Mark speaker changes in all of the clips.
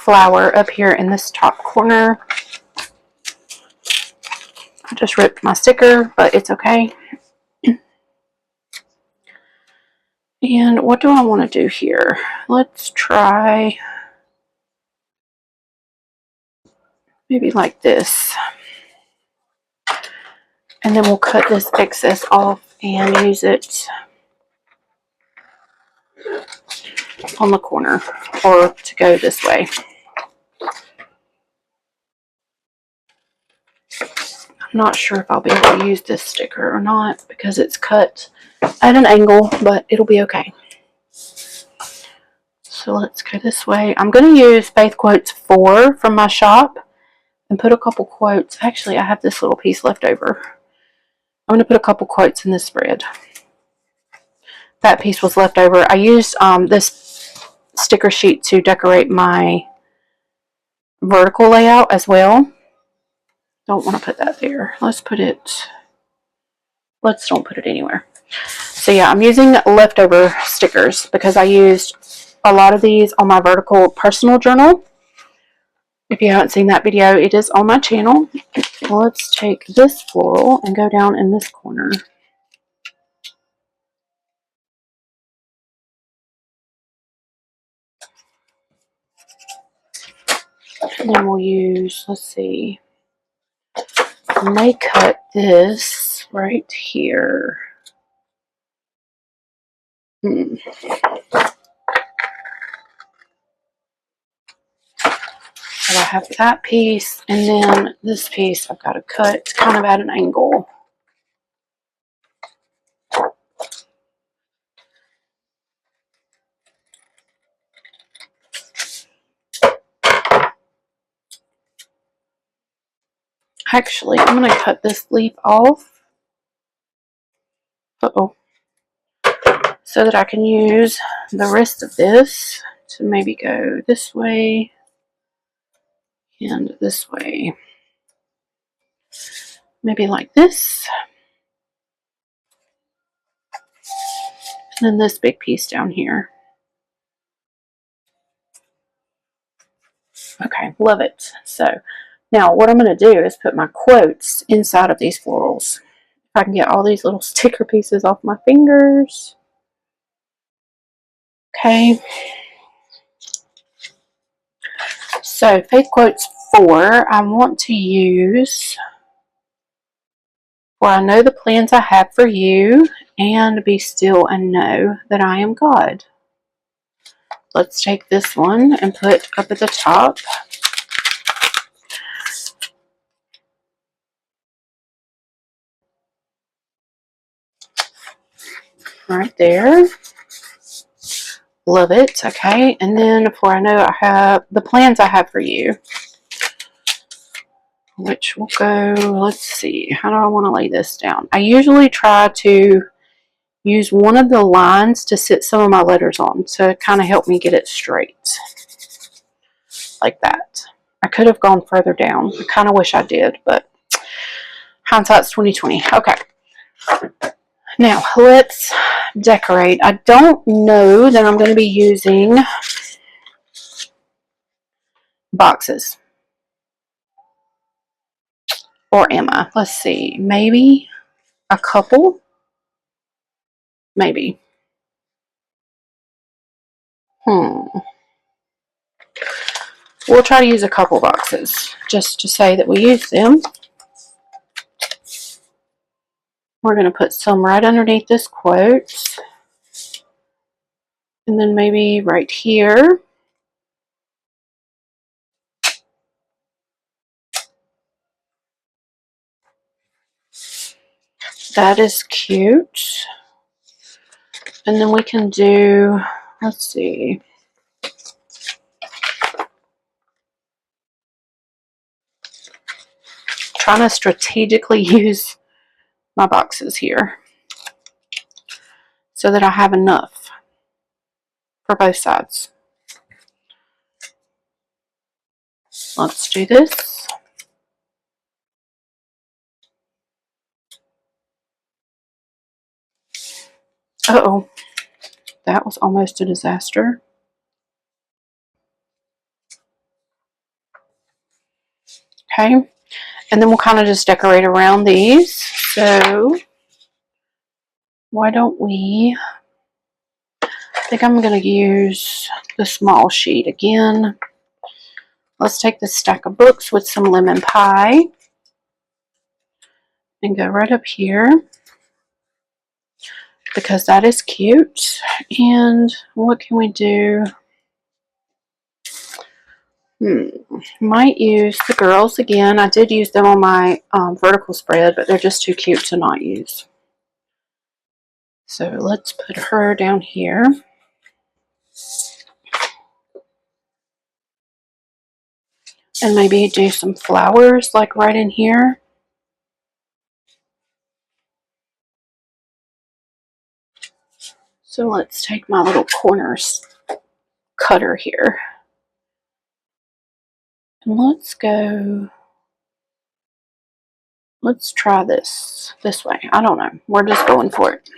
Speaker 1: flower up here in this top corner. I just ripped my sticker, but it's okay. And what do I want to do here? Let's try maybe like this. And then we'll cut this excess off and use it on the corner, or to go this way. I'm not sure if I'll be able to use this sticker or not because it's cut at an angle, but it'll be okay. So let's go this way. I'm going to use Faith Quotes 4 from my shop and put a couple quotes. Actually, I have this little piece left over. I'm going to put a couple quotes in this spread. That piece was left over. I used this sticker sheet to decorate my vertical layout as well. Don't want to put that there. Let's don't put it anywhere. So yeah, I'm using leftover stickers because I used a lot of these on my vertical personal journal. If you haven't seen that video, it is on my channel. Let's take this floral and go down in this corner. And then we'll use, let's see, I may cut this right here. So I have that piece, and then this piece I've got to cut kind of at an angle. Actually, I'm going to cut this leaf off. So that I can use the rest of this to maybe go this way and this way. Maybe like this. And then this big piece down here. Okay, love it. So now what I'm going to do is put my quotes inside of these florals. If I can get all these little sticker pieces off my fingers. Okay. So Faith Quotes 4, I want to use "For I know the plans I have for you, and be still and know that I am God." Let's take this one and put up at the top. Right there. Love it. Okay. And then "For I know I have the plans I have for you," which will go, let's see, how do I want to lay this down? I usually try to use one of the lines to sit some of my letters on to kind of help me get it straight. Like that. I could have gone further down. I kind of wish I did, but hindsight's 20/20. Okay. Now, let's decorate. I don't know that I'm going to be using boxes. Or am I? Let's see. Maybe a couple? Maybe. We'll try to use a couple boxes just to say that we use them. We're going to put some right underneath this quote. And then maybe right here. That is cute. And then we can do, let's see. Trying to strategically use my boxes here so that I have enough for both sides. Let's do this. Uh-oh, that was almost a disaster. Okay, and then we'll kind of just decorate around these. So why don't we, I think I'm going to use the small sheet again. Let's take this stack of books with some lemon pie and go right up here because that is cute. And what can we do? Might use the girls again. I did use them on my vertical spread, but they're just too cute to not use. So let's put her down here. And maybe do some flowers like right in here. So let's take my little corners cutter here. And let's try this way. I don't know. We're just going for it.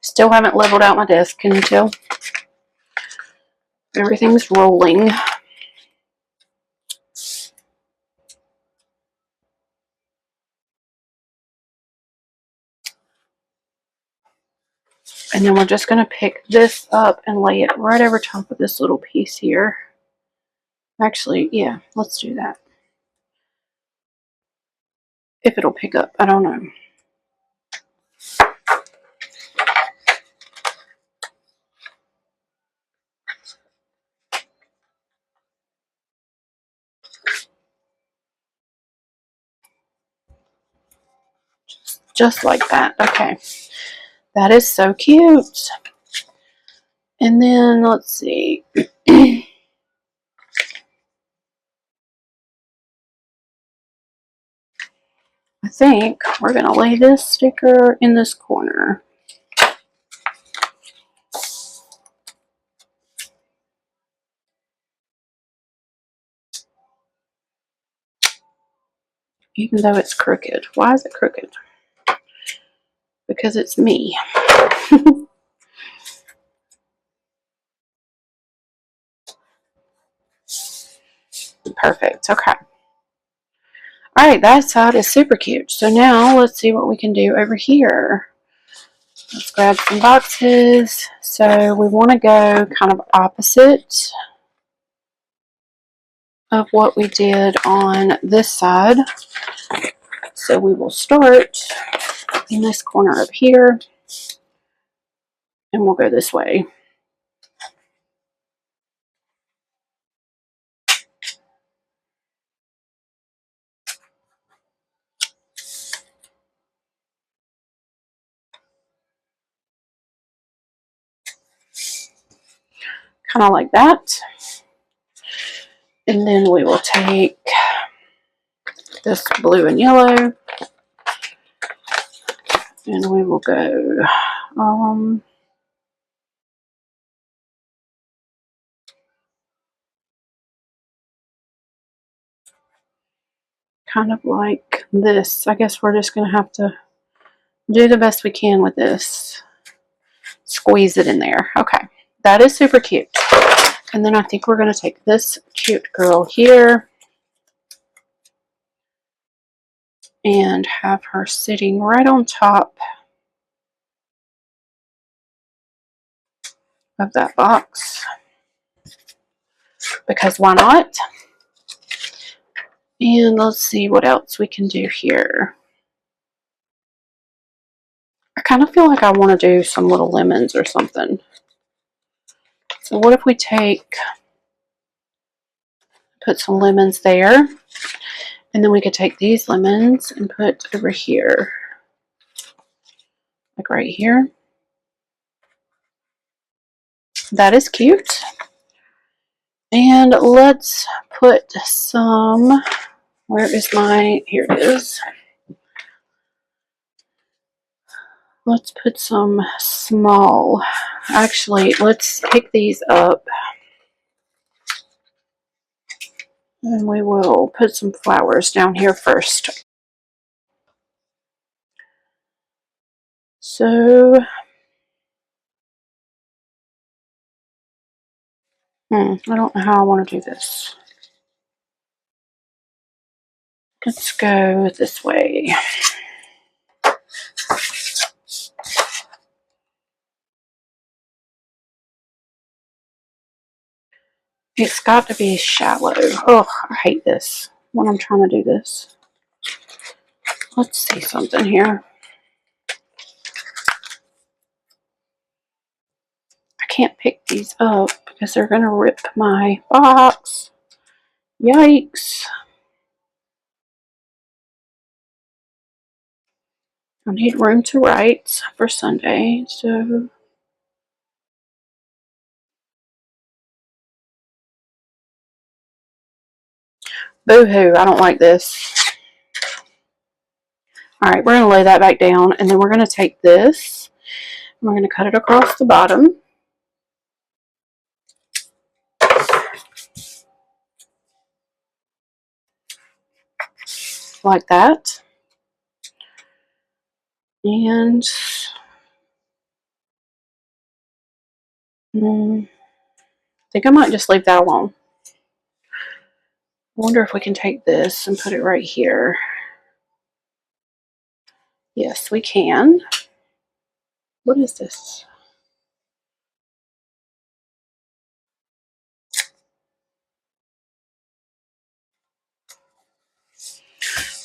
Speaker 1: Still haven't leveled out my desk, can you tell? Everything's rolling. And then we're just going to pick this up and lay it right over top of this little piece here. Actually, yeah, let's do that. If it'll pick up, I don't know. Just like that. Okay. That is so cute. And then, let's see. I think we're going to lay this sticker in this corner. Even though it's crooked. Why is it crooked? Because it's me. Perfect. Okay. Alright, that side is super cute. So now let's see what we can do over here. Let's grab some boxes. So we want to go kind of opposite of what we did on this side. So we will start in this corner up here. And we'll go this way. Kind of like that. And then we will take this blue and yellow. And we will go kind of like this. I guess we're just going to have to do the best we can with this. Squeeze it in there. Okay. That is super cute. And then I think we're going to take this cute girl here and have her sitting right on top of that box. Because why not? And let's see what else we can do here. I kind of feel like I want to do some little lemons or something. So So what if we put some lemons there, and then we could take these lemons and put over here, like right here. That is cute. And let's put some, where is my, here it is. Let's put some small, actually, let's pick these up. And we will put some flowers down here first. So, I don't know how I want to do this. Let's go this way. It's got to be shallow. Oh, I hate this when I'm trying to do this. Let's see something here. I can't pick these up because they're going to rip my box. Yikes. I need room to write for Sunday, so boo-hoo, I don't like this. Alright, we're going to lay that back down, and then we're going to take this, and we're going to cut it across the bottom. Like that. And I think I might just leave that alone. I wonder if we can take this and put it right here. Yes, we can. What is this?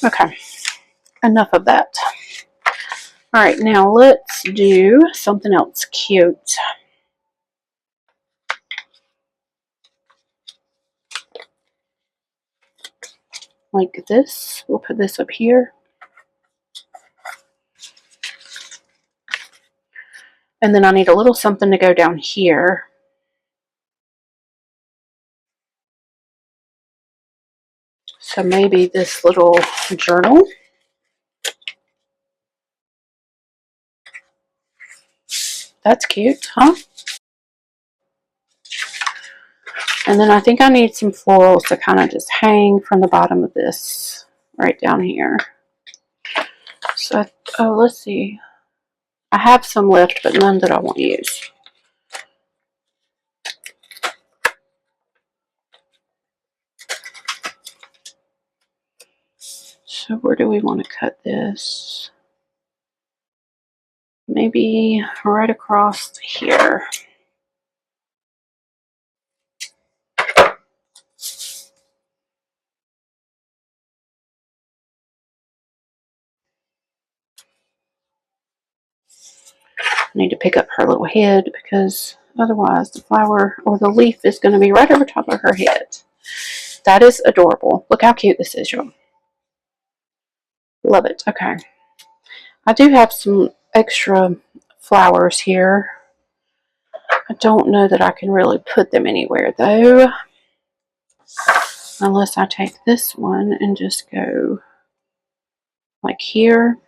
Speaker 1: Okay, enough of that. Alright, now let's do something else cute. Like this. We'll put this up here. And then I need a little something to go down here. So maybe this little journal. That's cute, huh? And then I think I need some florals to kind of just hang from the bottom of this right down here. So, oh, let's see. I have some left, but none that I won't use. So where do we want to cut this? Maybe right across here. I need to pick up her little head because otherwise the flower or the leaf is going to be right over top of her head. That is adorable. Look how cute this is, y'all. Love it. Okay. I do have some extra flowers here. I don't know that I can really put them anywhere though. Unless I take this one and just go like here.